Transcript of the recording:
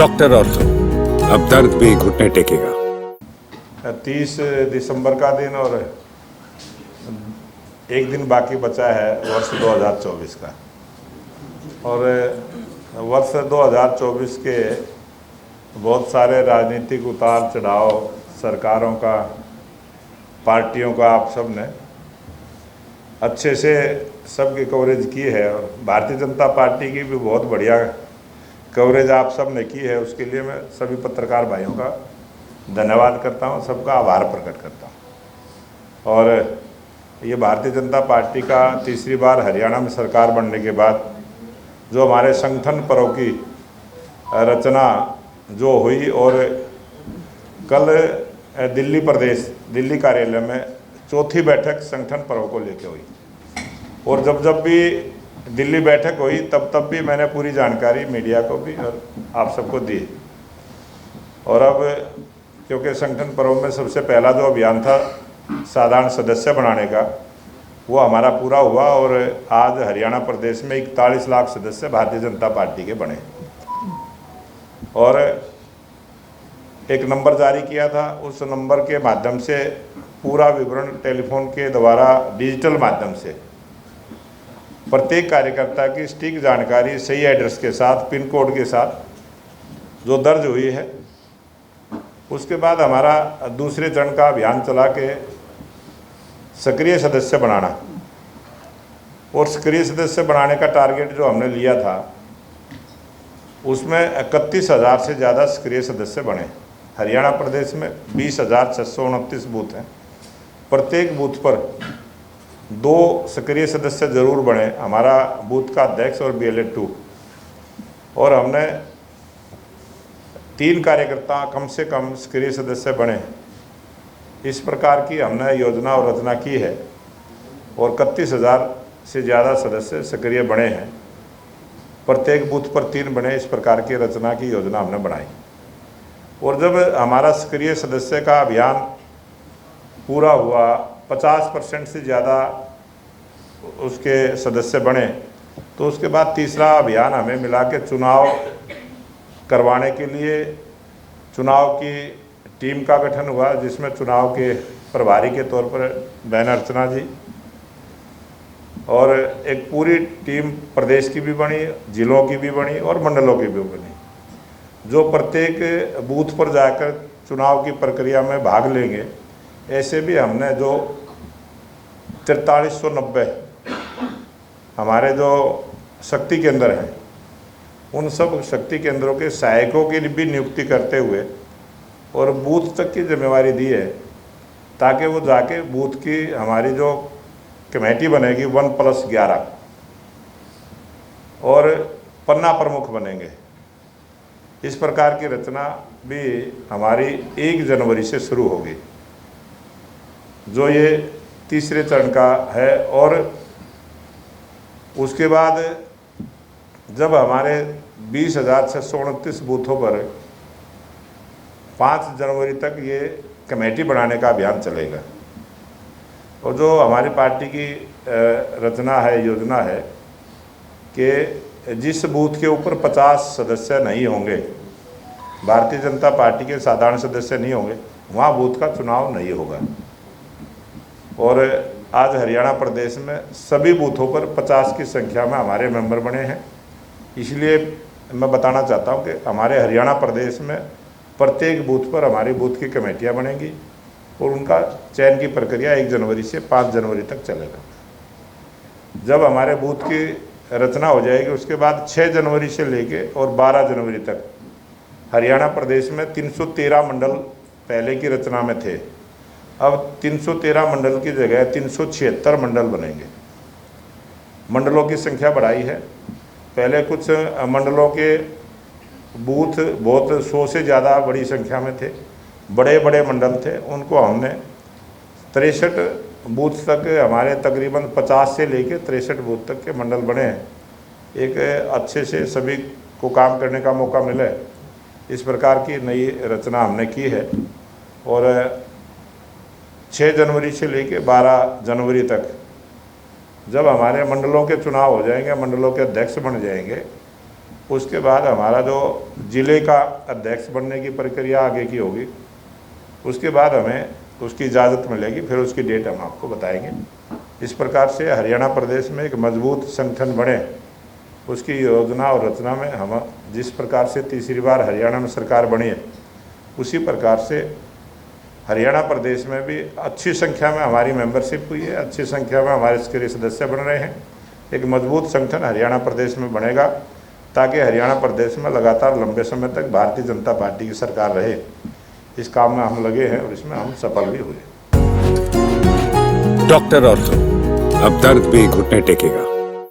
Doctor ortho, अब दर्द भी घुटने टेकेगा। 30 दिसंबर का दिन और एक दिन बाकी बचा है वर्ष 2024 का। और वर्ष 2024 के बहुत सारे राजनीतिक उतार चढ़ाव, सरकारों का, पार्टियों का आप सब ने अच्छे से सबकी कवरेज की है। और भारतीय जनता पार्टी की भी बहुत बढ़िया कवरेज आप सब ने की है। उसके लिए मैं सभी पत्रकार भाइयों का धन्यवाद करता हूं, सबका आभार प्रकट करता हूं। और ये भारतीय जनता पार्टी का तीसरी बार हरियाणा में सरकार बनने के बाद जो हमारे संगठन पर्व की रचना जो हुई, और कल दिल्ली कार्यालय में चौथी बैठक संगठन पर्व को लेकर हुई। और जब भी दिल्ली बैठक हुई तब भी मैंने पूरी जानकारी मीडिया को भी और आप सबको दी। और अब क्योंकि संगठन पर्व में सबसे पहला जो अभियान था साधारण सदस्य बनाने का, वो हमारा पूरा हुआ। और आज हरियाणा प्रदेश में 41 लाख सदस्य भारतीय जनता पार्टी के बने। और एक नंबर जारी किया था, उस नंबर के माध्यम से पूरा विवरण टेलीफोन के द्वारा डिजिटल माध्यम से प्रत्येक कार्यकर्ता की सटीक जानकारी सही एड्रेस के साथ, पिन कोड के साथ जो दर्ज हुई है। उसके बाद हमारा दूसरे चरण का अभियान चला के सक्रिय सदस्य बनाना। और सक्रिय सदस्य बनाने का टारगेट जो हमने लिया था उसमें 31,000 से ज़्यादा सक्रिय सदस्य बने। हरियाणा प्रदेश में 20,629 बूथ हैं। प्रत्येक बूथ पर 2 सक्रिय सदस्य जरूर बने, हमारा बूथ का अध्यक्ष और BLA-2। और हमने 3 कार्यकर्ता कम से कम सक्रिय सदस्य बने, इस प्रकार की हमने योजना और रचना की है। और 31,000 से ज़्यादा सदस्य सक्रिय बने हैं, प्रत्येक बूथ पर 3 बने, इस प्रकार की रचना की योजना हमने बनाई। और जब हमारा सक्रिय सदस्य का अभियान पूरा हुआ, 50% से ज़्यादा उसके सदस्य बने, तो उसके बाद तीसरा अभियान हमें मिला के चुनाव करवाने के लिए चुनाव की टीम का गठन हुआ, जिसमें चुनाव के प्रभारी के तौर पर बहन अर्चना जी और एक पूरी टीम प्रदेश की भी बनी, जिलों की भी बनी और मंडलों की भी बनी, जो प्रत्येक बूथ पर जाकर चुनाव की प्रक्रिया में भाग लेंगे। ऐसे भी हमने जो 4390 हमारे जो शक्ति केंद्र हैं, उन सब शक्ति केंद्रों के सहायकों की भी नियुक्ति करते हुए और बूथ तक की जिम्मेवारी दी है, ताकि वो जाके बूथ की हमारी जो कमेटी बनेगी 1+11 और पन्ना प्रमुख बनेंगे। इस प्रकार की रचना भी हमारी 1 जनवरी से शुरू होगी, जो ये तीसरे चरण का है। और उसके बाद जब हमारे 20,629 बूथों पर 5 जनवरी तक ये कमेटी बनाने का अभियान चलेगा। और जो हमारी पार्टी की रचना है, योजना है कि जिस बूथ के ऊपर 50 सदस्य नहीं होंगे, भारतीय जनता पार्टी के साधारण सदस्य नहीं होंगे, वहाँ बूथ का चुनाव नहीं होगा। और आज हरियाणा प्रदेश में सभी बूथों पर 50 की संख्या में हमारे मेंबर बने हैं। इसलिए मैं बताना चाहता हूँ कि हमारे हरियाणा प्रदेश में प्रत्येक बूथ पर हमारी बूथ की कमेटियाँ बनेंगी और उनका चयन की प्रक्रिया 1 जनवरी से 5 जनवरी तक चलेगा। जब हमारे बूथ की रचना हो जाएगी, उसके बाद 6 जनवरी से लेके और 12 जनवरी तक हरियाणा प्रदेश में 313 मंडल पहले की रचना में थे। अब 313 मंडल की जगह 376 मंडल बनेंगे। मंडलों की संख्या बढ़ाई है। पहले कुछ मंडलों के बूथ बहुत 100 से ज़्यादा बड़ी संख्या में थे, बड़े बड़े मंडल थे, उनको हमने 63 बूथ तक, हमारे तकरीबन 50 से लेकर 63 बूथ तक के मंडल बने हैं। एक अच्छे से सभी को काम करने का मौका मिले, इस प्रकार की नई रचना हमने की है। और 6 जनवरी से लेकर 12 जनवरी तक जब हमारे मंडलों के चुनाव हो जाएंगे, मंडलों के अध्यक्ष बन जाएंगे, उसके बाद हमारा जो जिले का अध्यक्ष बनने की प्रक्रिया आगे की होगी, उसके बाद हमें उसकी इजाज़त मिलेगी, फिर उसकी डेट हम आपको बताएंगे। इस प्रकार से हरियाणा प्रदेश में एक मजबूत संगठन बने, उसकी योजना और रचना में हम जिस प्रकार से तीसरी बार हरियाणा में सरकार बनी है, उसी प्रकार से हरियाणा प्रदेश में भी अच्छी संख्या में हमारी मेंबरशिप हुई है, अच्छी संख्या में हमारे सक्रिय सदस्य बन रहे हैं। एक मजबूत संगठन हरियाणा प्रदेश में बनेगा ताकि हरियाणा प्रदेश में लगातार लंबे समय तक भारतीय जनता पार्टी की सरकार रहे। इस काम में हम लगे हैं और इसमें हम सफल भी हुए। डॉक्टर ऑर्थो, अब दर्द भी घुटने टेकेगा।